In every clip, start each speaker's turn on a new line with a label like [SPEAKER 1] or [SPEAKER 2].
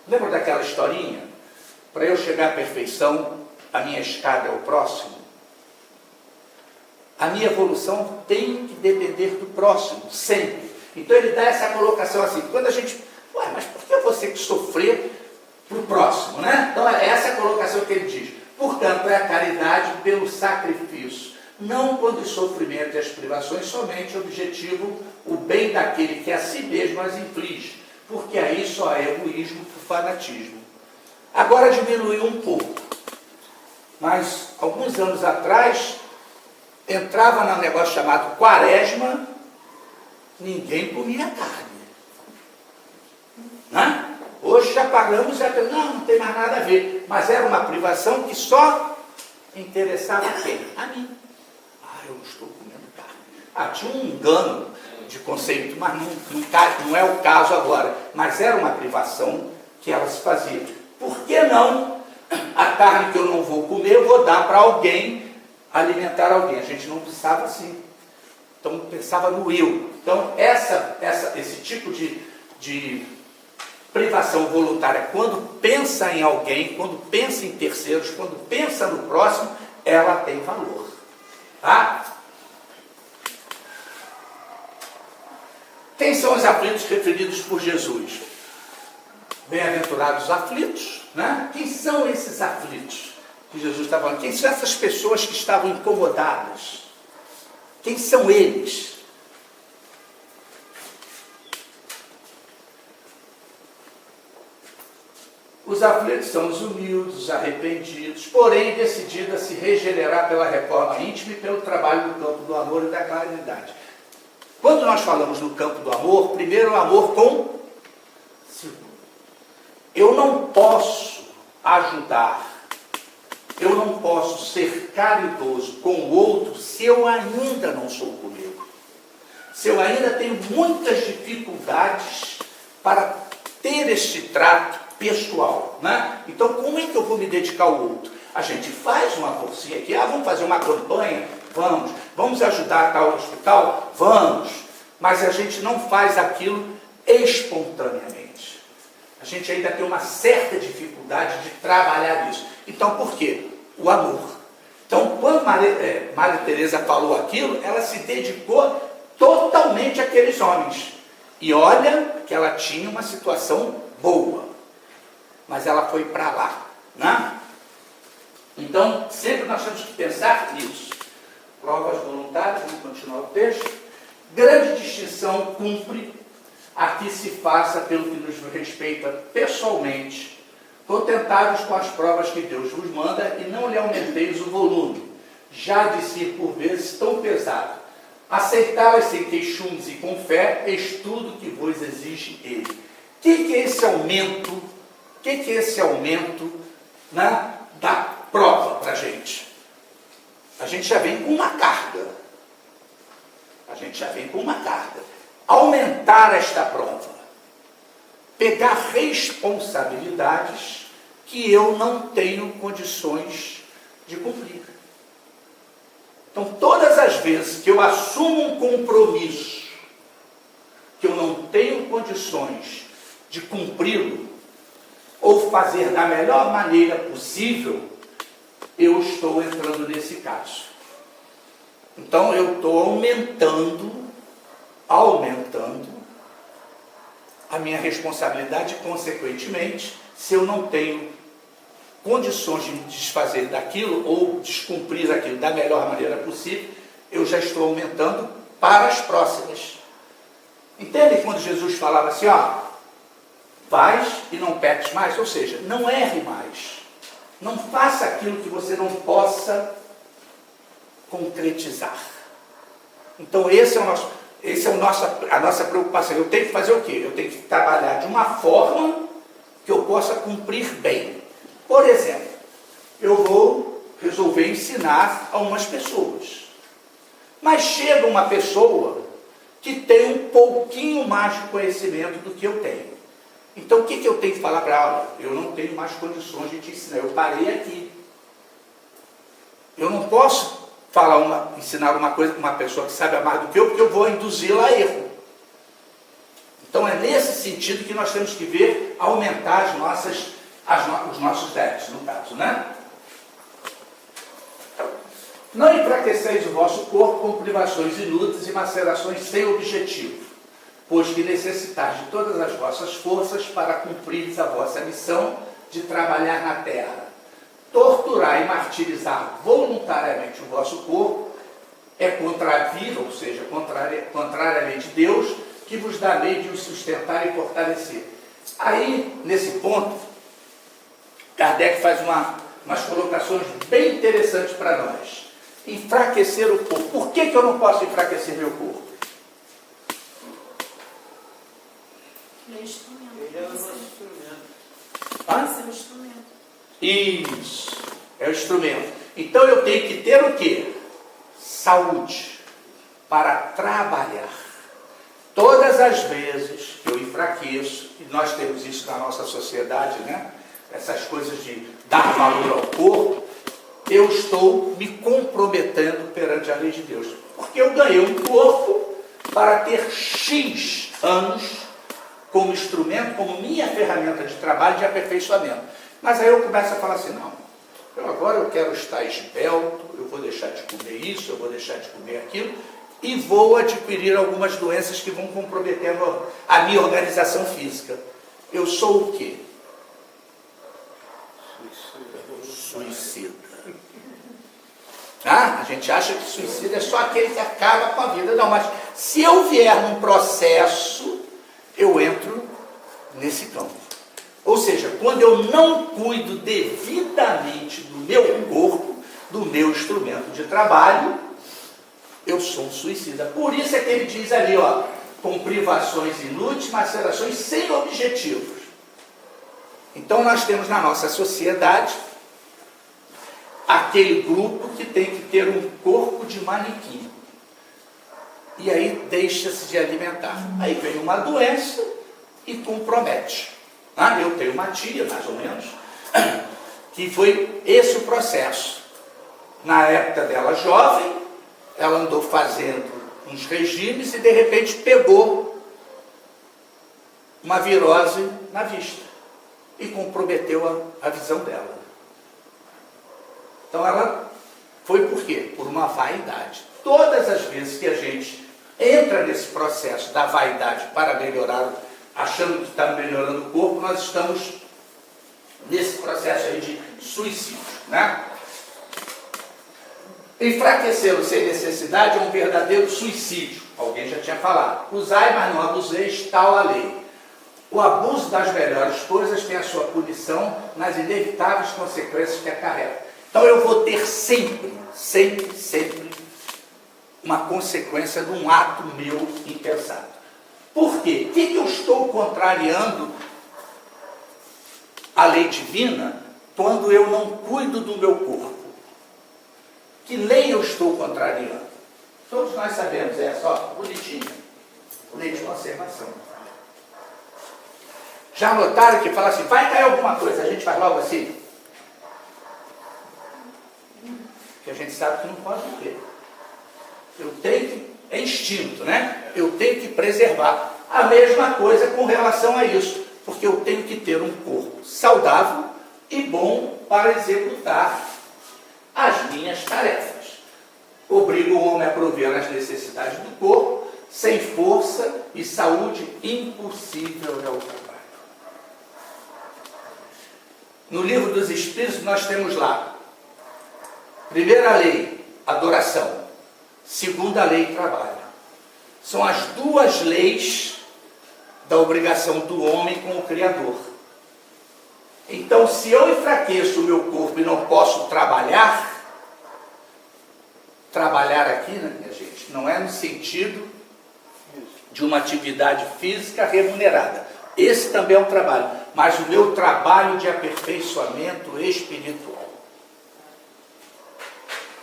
[SPEAKER 1] Lembra daquela historinha? Para eu chegar à perfeição, a minha escada é o próximo. A minha evolução tem que depender do próximo, sempre. Então ele dá essa colocação assim, quando a gente, mas por que eu vou ter que sofrer para o próximo, né? Então é essa a colocação que ele diz. Portanto, é a caridade pelo sacrifício, não quando os sofrimentos e as privações somente objetivo o bem daquele que a si mesmo as inflige, porque aí só é egoísmo por fanatismo. Agora diminuiu um pouco, mas alguns anos atrás entrava num negócio chamado quaresma, ninguém comia carne, né? Hoje já pagamos, não tem mais nada a ver, mas era uma privação que só interessava a quem? A mim. Eu não estou comendo carne. Tinha um engano de conceito, mas não é o caso agora, mas era uma privação que ela se fazia. Por que não a carne que eu não vou comer, eu vou dar para alguém, alimentar alguém? A gente não pensava assim. Então pensava no eu. Então esse tipo de privação voluntária, quando pensa em alguém, quando pensa em terceiros, quando pensa no próximo, ela tem valor. Tá? Quem são os aflitos referidos por Jesus? Bem-aventurados aflitos, né? Quem são esses aflitos que Jesus está falando? Quem são essas pessoas que estavam incomodadas? Quem são eles? Os aflitos são os humildes, os arrependidos, porém decididos a se regenerar pela reforma íntima e pelo trabalho no campo do amor e da caridade. Quando nós falamos no campo do amor, primeiro o amor consigo. Eu não posso ajudar, eu não posso ser caridoso com o outro se eu ainda não sou comigo. Se eu ainda tenho muitas dificuldades para ter este trato pessoal, né? Então, como é que eu vou me dedicar ao outro? A gente faz uma forcinha aqui, vamos fazer uma campanha? Vamos ajudar tal hospital? Vamos, mas a gente não faz aquilo espontaneamente. A gente ainda tem uma certa dificuldade de trabalhar isso. Então, por quê? O amor. Então, quando Maria Teresa falou aquilo, ela se dedicou totalmente àqueles homens. E olha que ela tinha uma situação boa, mas ela foi para lá, né? Então, sempre nós temos que pensar nisso. Provas voluntárias, vamos continuar o texto. Grande distinção cumpre a que se faça pelo que nos respeita pessoalmente, contentados com as provas que Deus vos manda e não lhe aumenteis o volume, já de si por vezes tão pesado. Aceitá-las sem queixumes e com fé, eis tudo que vos exige ele. O que é esse aumento? O que é esse aumento, né, da prova para a gente? A gente já vem com uma carga. A gente já vem com uma carga. Aumentar esta prova. Pegar responsabilidades que eu não tenho condições de cumprir. Então, todas as vezes que eu assumo um compromisso que eu não tenho condições de cumpri-lo, ou fazer da melhor maneira possível, eu estou entrando nesse caso. Então, eu estou aumentando a minha responsabilidade, consequentemente, se eu não tenho condições de me desfazer daquilo, ou descumprir aquilo da melhor maneira possível, eu já estou aumentando para as próximas. Entende quando Jesus falava assim, vais e não peques mais? Ou seja, não erre mais. Não faça aquilo que você não possa concretizar. Então, essa é a nossa preocupação. Eu tenho que fazer o quê? Eu tenho que trabalhar de uma forma que eu possa cumprir bem. Por exemplo, eu vou resolver ensinar a umas pessoas. Mas chega uma pessoa que tem um pouquinho mais de conhecimento do que eu tenho. Então, o que eu tenho que falar para ela? Olha, eu não tenho mais condições de te ensinar, eu parei aqui. Eu não posso ensinar uma pessoa que sabe mais do que eu, porque eu vou induzi-la a erro. Então, é nesse sentido que nós temos que ver aumentar os nossos débitos, no caso, né? Não enfraqueceis o vosso corpo com privações inúteis e macerações sem objetivo, pois que necessitais de todas as vossas forças para cumprires a vossa missão de trabalhar na terra. Torturar e martirizar voluntariamente o vosso corpo é contra a vida, ou seja, contrariamente a Deus, que vos dá lei de o sustentar e fortalecer. Aí, nesse ponto, Kardec faz umas colocações bem interessantes para nós. Enfraquecer o corpo. Por que eu não posso enfraquecer meu corpo?
[SPEAKER 2] Ele é instrumento.
[SPEAKER 3] Ele é o nosso instrumento.
[SPEAKER 2] Esse é o instrumento.
[SPEAKER 1] Isso, é o instrumento. Então eu tenho que ter o quê? Saúde para trabalhar. Todas as vezes que eu enfraqueço, e nós temos isso na nossa sociedade, né? Essas coisas de dar valor ao corpo, eu estou me comprometendo perante a lei de Deus. Porque eu ganhei um corpo para ter X anos como instrumento, como minha ferramenta de trabalho, de aperfeiçoamento. Mas aí eu começo a falar assim, não, agora eu quero estar esbelto, eu vou deixar de comer isso, eu vou deixar de comer aquilo, e vou adquirir algumas doenças que vão comprometer a minha organização física. Eu sou o quê? Suicida. A gente acha que suicida é só aquele que acaba com a vida. Não, mas se eu vier num processo, eu entro nesse campo. Ou seja, quando eu não cuido devidamente do meu corpo, do meu instrumento de trabalho, eu sou um suicida. Por isso é que ele diz ali, ó, com privações inúteis, macerações sem objetivos. Então nós temos na nossa sociedade aquele grupo que tem que ter um corpo de manequim. E aí deixa-se de alimentar. Aí vem uma doença e compromete. Eu tenho uma tia, mais ou menos, que foi esse o processo. Na época dela jovem, ela andou fazendo uns regimes e de repente pegou uma virose na vista e comprometeu a visão dela. Então ela foi por quê? Por uma vaidade. Todas as vezes que a gente entra nesse processo da vaidade para melhorar, achando que está melhorando o corpo, nós estamos nesse processo aí de suicídio, né? Enfraquecê-lo sem necessidade é um verdadeiro suicídio. Alguém já tinha falado. Usai, mas não abuseis, tal a lei. O abuso das melhores coisas tem a sua punição nas inevitáveis consequências que acarreta. Então eu vou ter sempre uma consequência de um ato meu impensado. Por quê? O que eu estou contrariando a lei divina quando eu não cuido do meu corpo? Que lei eu estou contrariando? Todos nós sabemos, é só bonitinho. Lei de conservação. Já notaram que fala assim, vai cair alguma coisa, a gente faz logo assim? Que a gente sabe que não pode ter. Eu tenho que, é instinto, né? Eu tenho que preservar. A mesma coisa com relação a isso, porque eu tenho que ter um corpo saudável e bom para executar as minhas tarefas. Obrigo o homem a prover as necessidades do corpo, sem força e saúde, impossível é o trabalho. No livro dos Espíritos nós temos lá, primeira lei, adoração. Segunda lei, trabalho. São as duas leis da obrigação do homem com o Criador. Então, se eu enfraqueço o meu corpo e não posso trabalhar aqui, né, minha gente, não é no sentido de uma atividade física remunerada. Esse também é um trabalho, mas o meu trabalho de aperfeiçoamento espiritual.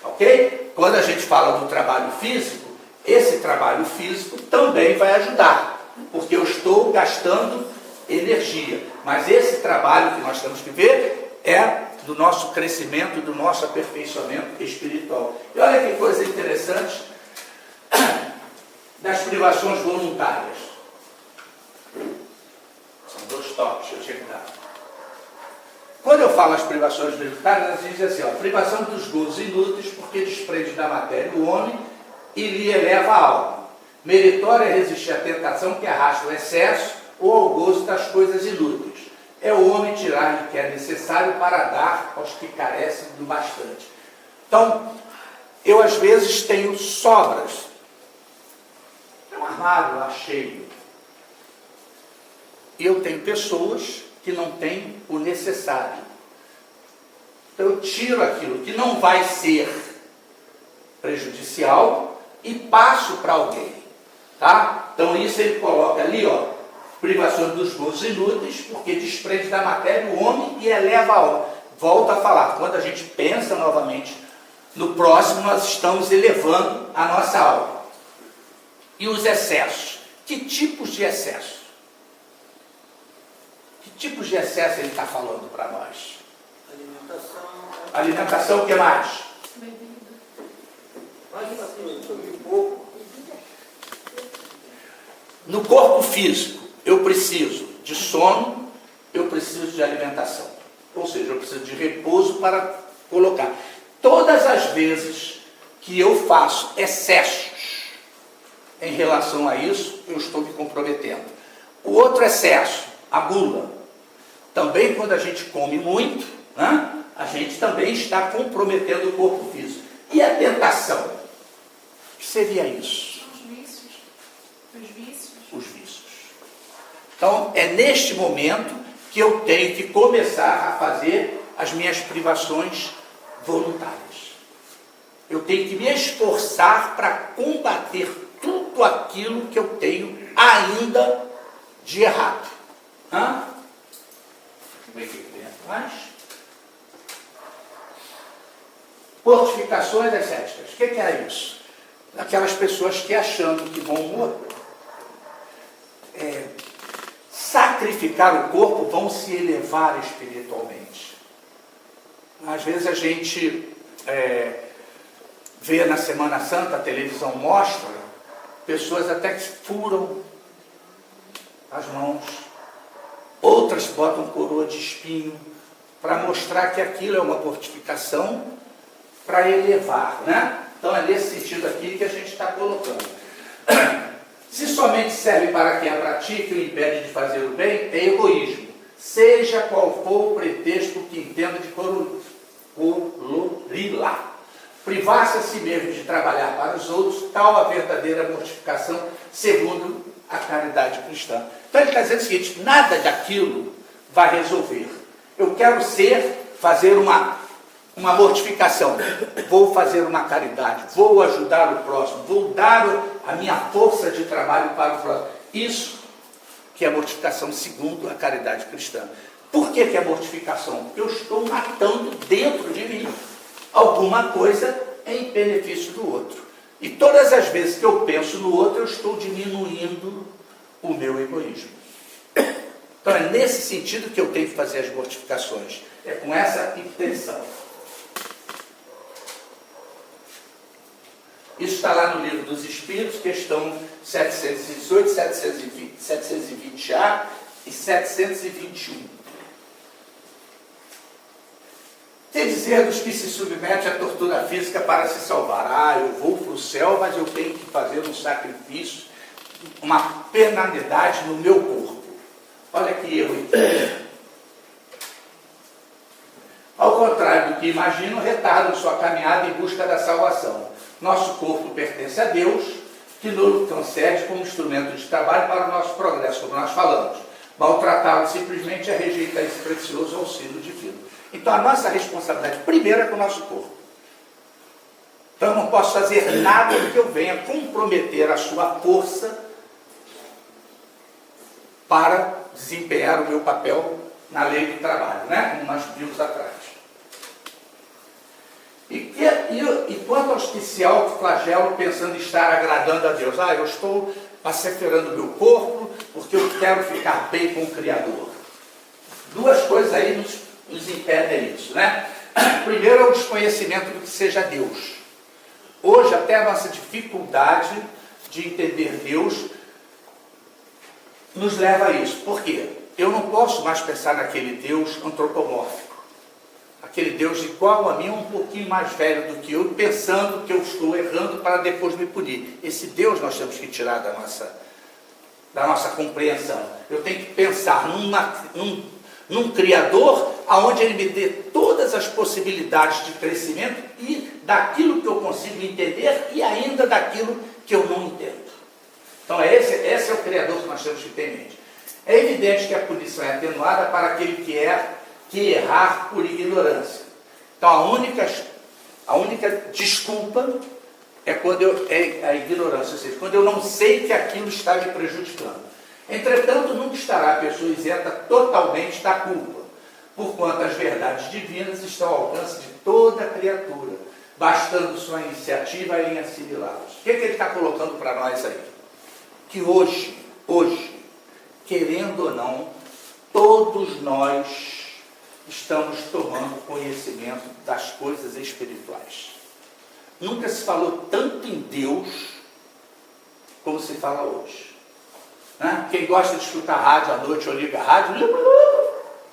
[SPEAKER 1] Ok? Quando a gente fala do trabalho físico, esse trabalho físico também vai ajudar, porque eu estou gastando energia. Mas esse trabalho que nós temos que ver é do nosso crescimento, do nosso aperfeiçoamento espiritual. E olha que coisa interessante das privações voluntárias. forte eu tinha que dar. Quando eu falo as privações voluntárias, a gente diz assim, ó, privação dos gozos inúteis, porque desprende da matéria o homem e lhe eleva a alma. Meritório é resistir à tentação que arrasta o excesso ou ao gozo das coisas inúteis. É o homem tirar o que é necessário para dar aos que carecem do bastante. Então, eu às vezes tenho sobras. Tem um armário lá cheio. E eu tenho pessoas que não têm o necessário. Então eu tiro aquilo que não vai ser prejudicial e passo para alguém. Tá? Então isso ele coloca ali, ó, privações dos gozos inúteis, porque desprende da matéria o homem e eleva a alma. Volto a falar, quando a gente pensa novamente no próximo, nós estamos elevando a nossa alma. E os excessos? Que tipos de excesso? Que tipos de excesso ele está falando para nós?
[SPEAKER 3] Alimentação.
[SPEAKER 1] Alimentação, o que mais?
[SPEAKER 2] Bebida.
[SPEAKER 1] No corpo físico, eu preciso de sono, eu preciso de alimentação. Ou seja, eu preciso de repouso para colocar. Todas as vezes que eu faço excessos em relação a isso, eu estou me comprometendo. O outro excesso, a gula. Também quando a gente come muito, né, a gente também está comprometendo o corpo físico. E a tentação? O que seria isso?
[SPEAKER 2] Os vícios. Os vícios.
[SPEAKER 1] Os vícios. Então, é neste momento que eu tenho que começar a fazer as minhas privações voluntárias. Eu tenho que me esforçar para combater tudo aquilo que eu tenho ainda de errado. Hã? Como é que vem atrás? Fortificações ascéticas. O que é isso? Aquelas pessoas que achando que vão sacrificar o corpo, vão se elevar espiritualmente. Às vezes a gente vê na Semana Santa, a televisão mostra, pessoas até que furam as mãos, outras botam coroa de espinho, para mostrar que aquilo é uma fortificação para elevar, né? Então é nesse sentido aqui que a gente está colocando. Se somente serve para quem a pratica e o impede de fazer o bem, é egoísmo. Seja qual for o pretexto que entenda de colorir-lá. Privar-se a si mesmo de trabalhar para os outros, tal a verdadeira mortificação, segundo a caridade cristã. Então ele está dizendo o seguinte, nada daquilo vai resolver. Eu quero fazer uma mortificação, vou fazer uma caridade, vou ajudar o próximo, vou dar a minha força de trabalho para o próximo. Isso que é mortificação segundo a caridade cristã. Por que é mortificação? Porque eu estou matando dentro de mim alguma coisa em benefício do outro. E todas as vezes que eu penso no outro, eu estou diminuindo o meu egoísmo. Então é nesse sentido que eu tenho que fazer as mortificações. É com essa intenção. Isso está lá no Livro dos Espíritos, questão 718, 720A e 721. Que dizer dos que se submetem à tortura física para se salvar? Eu vou para o céu, mas eu tenho que fazer um sacrifício, uma penalidade no meu corpo. Olha que erro. Ao contrário do que imaginam, retardam sua caminhada em busca da salvação. Nosso corpo pertence a Deus, que nos concede como instrumento de trabalho para o nosso progresso, como nós falamos. Maltratá-lo simplesmente é rejeitar esse precioso auxílio divino. Então a nossa responsabilidade primeiro é com o nosso corpo. Então eu não posso fazer nada que eu venha comprometer a sua força para desempenhar o meu papel na lei do trabalho, né? Como nós vimos atrás. E quanto aos que se autoflagelam pensando estar agradando a Deus? Eu estou maceterando meu corpo porque eu quero ficar bem com o Criador. Duas coisas aí nos impedem isso, né? Primeiro é o desconhecimento do que seja Deus. Hoje até a nossa dificuldade de entender Deus nos leva a isso. Por quê? eu não posso mais pensar naquele Deus antropomórfico, aquele Deus igual a mim, um pouquinho mais velho do que eu, pensando que eu estou errando para depois me punir. Esse Deus nós temos que tirar da nossa compreensão. Eu tenho que pensar num Criador, aonde Ele me dê todas as possibilidades de crescimento e daquilo que eu consigo entender e ainda daquilo que eu não entendo. Então esse é o Criador que nós temos que ter em mente. É evidente que a punição é atenuada para aquele que errar por ignorância. Então a única desculpa é a ignorância, ou seja, quando eu não sei que aquilo está me prejudicando. Entretanto, nunca estará a pessoa isenta totalmente da culpa, porquanto as verdades divinas estão ao alcance de toda a criatura, bastando sua iniciativa em assimilá-los. O que ele está colocando para nós aí? Que hoje, querendo ou não, todos nós estamos tomando conhecimento das coisas espirituais. Nunca se falou tanto em Deus como se fala hoje. Né? Quem gosta de escutar rádio à noite ou liga a rádio,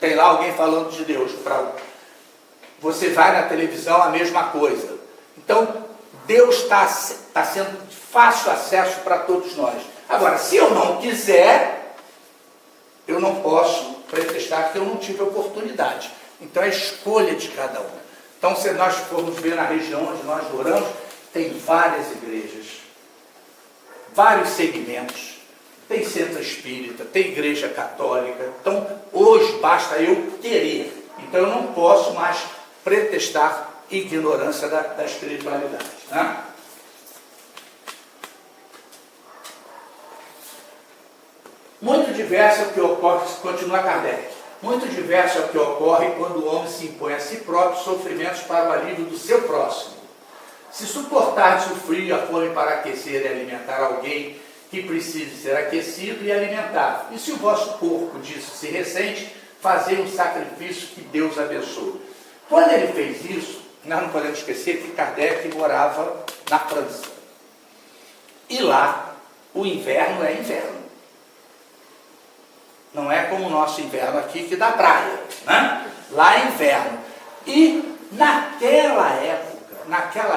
[SPEAKER 1] tem lá alguém falando de Deus. Você vai na televisão, a mesma coisa. Então, Deus está sendo de fácil acesso para todos nós. Agora, se eu não quiser, eu não posso pretextar que eu não tive oportunidade. Então, é a escolha de cada um. Então, se nós formos ver na região onde nós moramos, tem várias igrejas, vários segmentos. Tem centro espírita, tem igreja católica. Então, hoje basta eu querer. Então, eu não posso mais pretextar ignorância da espiritualidade. Né? Muito diverso é o que ocorre, continua Kardec, muito diverso é o que ocorre quando o homem se impõe a si próprio sofrimentos para o alívio do seu próximo. Se suportardes o frio, a fome para aquecer e alimentar alguém que precise ser aquecido e alimentado, e se o vosso corpo disso se ressente, fazei um sacrifício que Deus abençoe. Quando ele fez isso, nós não podemos esquecer que Kardec morava na França. E lá, o inverno é inverno. Não é como o nosso inverno aqui, que dá praia. Né? Lá é inverno. E naquela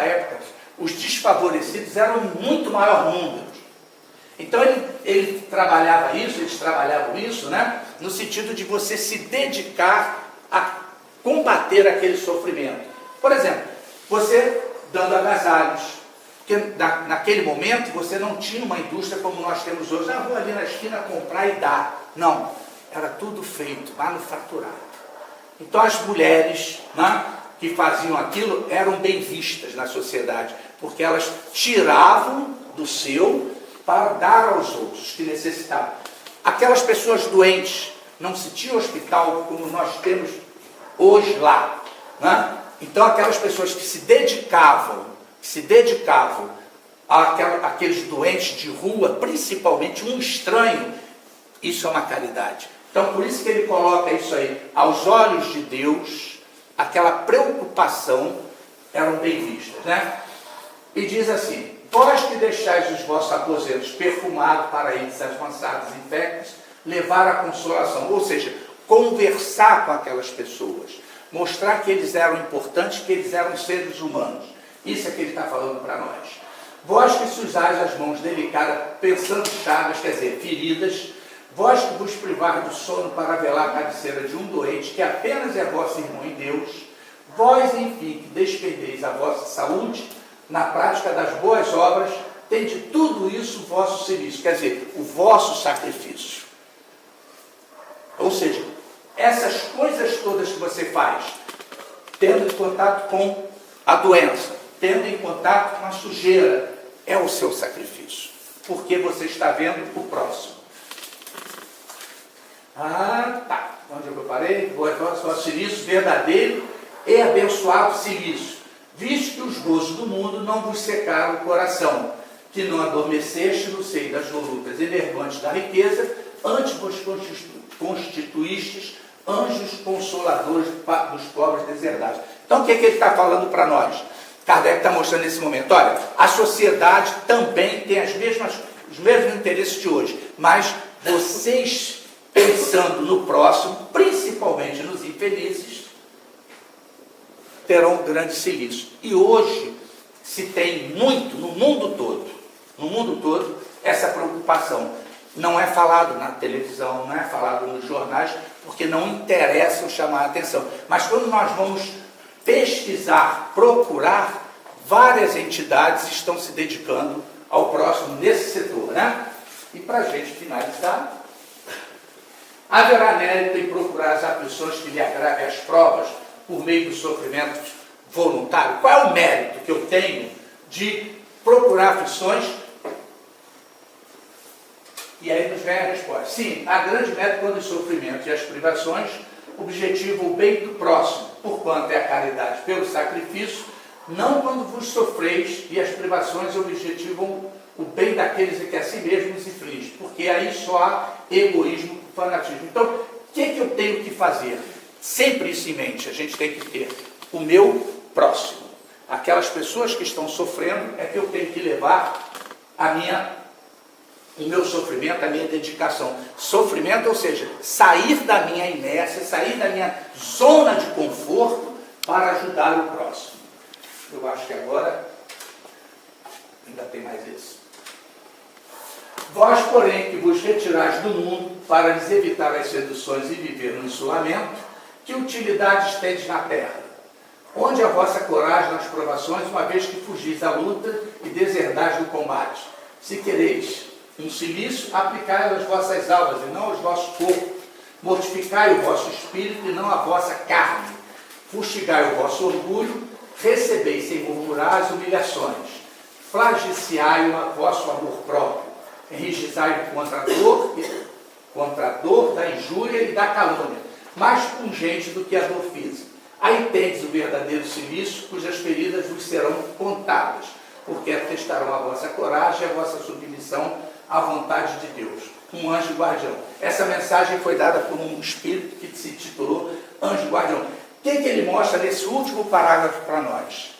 [SPEAKER 1] época, os desfavorecidos eram muito maior número. Então eles trabalhavam isso, né? No sentido de você se dedicar a combater aquele sofrimento. Por exemplo, você dando agasalhos, porque naquele momento você não tinha uma indústria como nós temos hoje. Vou ali na esquina comprar e dar. Não, era tudo feito, manufaturado. Então as mulheres, né, que faziam aquilo eram bem vistas na sociedade, porque elas tiravam do seu para dar aos outros que necessitavam. Aquelas pessoas doentes, não se tinha hospital como nós temos hoje lá. Né? Então aquelas pessoas que se dedicavam àqueles doentes de rua, principalmente um estranho, isso é uma caridade. Então por isso que ele coloca isso aí, aos olhos de Deus, aquela preocupação eram bem vistas. Né? E diz assim: vós que deixais os vossos aposentos perfumados para eles as mansadas infectas, levar a consolação, ou seja, conversar com aquelas pessoas, mostrar que eles eram importantes, que eles eram seres humanos. Isso é que ele está falando para nós. Vós que se usais as mãos delicadas, pensando chagas, quer dizer, feridas, vós que vos privais do sono para velar a cabeceira de um doente, que apenas é vosso irmão em Deus, vós, enfim, que despendeis a vossa saúde na prática das boas obras, tende tudo isso o vosso serviço, quer dizer, o vosso sacrifício. Ou seja, essas coisas todas que você faz, tendo em contato com a doença, tendo em contato com a sujeira, é o seu sacrifício, porque você está vendo o próximo. Tá. Onde eu parei? Vosso silício verdadeiro e abençoado silício, visto que os gozos do mundo não vos secaram o coração, que não adormeceste no seio das volutas enervantes da riqueza, antes vos constituístes anjos consoladores dos pobres deserdados. Então o que ele está falando para nós? Kardec está mostrando nesse momento, olha, a sociedade também tem os mesmos interesses de hoje, mas vocês pensando no próximo, principalmente nos infelizes, terão grande silício. E hoje se tem muito, no mundo todo, essa preocupação. Não é falado na televisão, não é falado nos jornais, porque não interessa chamar a atenção. Mas quando nós vamos pesquisar, procurar, várias entidades estão se dedicando ao próximo nesse setor, né? E para a gente finalizar, haverá mérito em procurar as aflições que lhe agravem as provas por meio do sofrimento voluntário? Qual é o mérito que eu tenho de procurar aflições? E aí nos vem a resposta. Sim, há grande mérito quando os sofrimentos e as privações objetivam o bem do próximo, porquanto é a caridade pelo sacrifício, não quando vos sofreis e as privações objetivam o bem daqueles que a si mesmos infligem, porque aí só há egoísmo e fanatismo. Então, o que eu tenho que fazer? Sempre isso em mente, a gente tem que ter o meu próximo. Aquelas pessoas que estão sofrendo é que eu tenho que levar o meu sofrimento, a minha dedicação. Sofrimento, ou seja, sair da minha inércia, sair da minha zona de conforto para ajudar o próximo. Eu acho que agora ainda tem mais isso. Vós, porém, que vos retirais do mundo para lhes evitar as seduções e viver no isolamento, que utilidade tendes na terra? Onde a vossa coragem nas provações, uma vez que fugis à luta e deserdais do combate? Se quereis um cilício, aplicai-o às vossas almas e não aos vossos corpos. Mortificai o vosso espírito e não a vossa carne. Fustigai o vosso orgulho, recebeis sem murmurar as humilhações. Flagiciai a vosso amor próprio. Enrijizai-o contra a dor da injúria e da calúnia, mais pungente do que a dor física. Aí tendes o verdadeiro cilício, cujas feridas vos serão contadas, porque atestarão a vossa coragem e a vossa submissão à vontade de Deus. Um anjo guardião. Essa mensagem foi dada por um espírito que se titulou Anjo Guardião. O que ele mostra nesse último parágrafo para nós?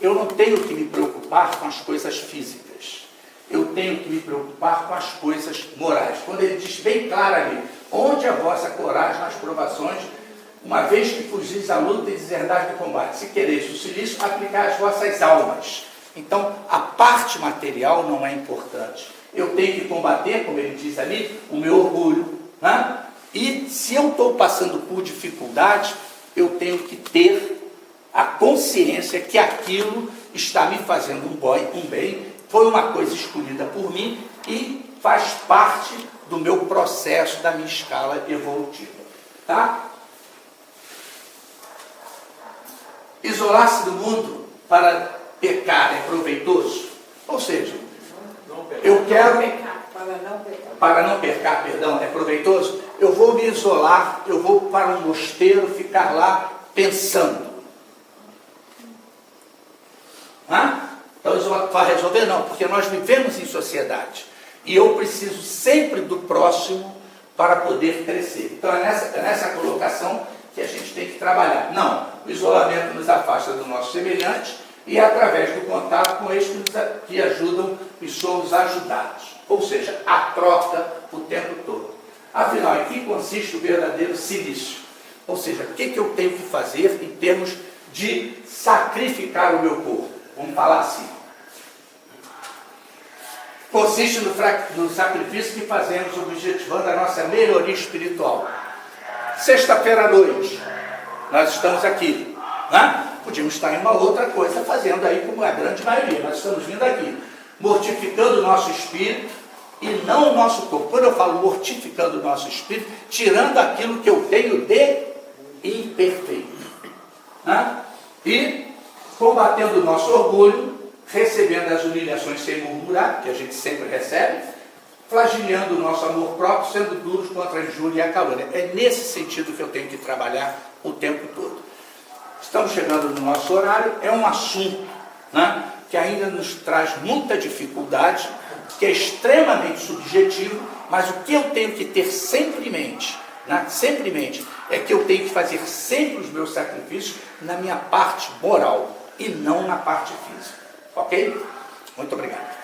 [SPEAKER 1] Eu não tenho que me preocupar com as coisas físicas. Eu tenho que me preocupar com as coisas morais. Quando ele diz bem claro ali, onde a vossa coragem nas provações, uma vez que fugis à luta e deserdais do combate, se quereis o cilício, aplicai as vossas almas. Então, a parte material não é importante. Eu tenho que combater, como ele diz ali, o meu orgulho, né? E se eu estou passando por dificuldade, eu tenho que ter a consciência que aquilo está me fazendo um bem, foi uma coisa escolhida por mim e faz parte do meu processo, da minha escala evolutiva. Tá? Isolar-se do mundo para pecar é proveitoso? Ou seja, eu quero... Para não pecar, perdão, é proveitoso? Eu vou me isolar, eu vou para um mosteiro, ficar lá pensando. Então isso vai resolver? Não, porque nós vivemos em sociedade. E eu preciso sempre do próximo para poder crescer. Então é nessa colocação que a gente tem que trabalhar. Não, o isolamento nos afasta do nosso semelhante e é através do contato com eles que ajudam e somos ajudados. Ou seja, a troca o tempo todo. Afinal, em que consiste o verdadeiro cilício? Ou seja, o que eu tenho que fazer em termos de sacrificar o meu corpo? Vamos falar assim. Consiste no sacrifício que fazemos objetivando a nossa melhoria espiritual. Sexta-feira à noite, nós estamos aqui. Né? Podíamos estar em uma outra coisa fazendo aí, como a grande maioria. Nós estamos vindo aqui, mortificando o nosso espírito e não o nosso corpo. Quando eu falo mortificando o nosso espírito, tirando aquilo que eu tenho de imperfeito. Né? E combatendo o nosso orgulho, recebendo as humilhações sem murmurar, que a gente sempre recebe, flagilhando o nosso amor próprio, sendo duros contra a injúria e a calúnia. É nesse sentido que eu tenho que trabalhar o tempo todo. Estamos chegando no nosso horário, é um assunto, né, que ainda nos traz muita dificuldade, que é extremamente subjetivo, mas o que eu tenho que ter sempre em mente, né, sempre em mente, é que eu tenho que fazer sempre os meus sacrifícios na minha parte moral e não na parte física. Ok? Muito obrigado.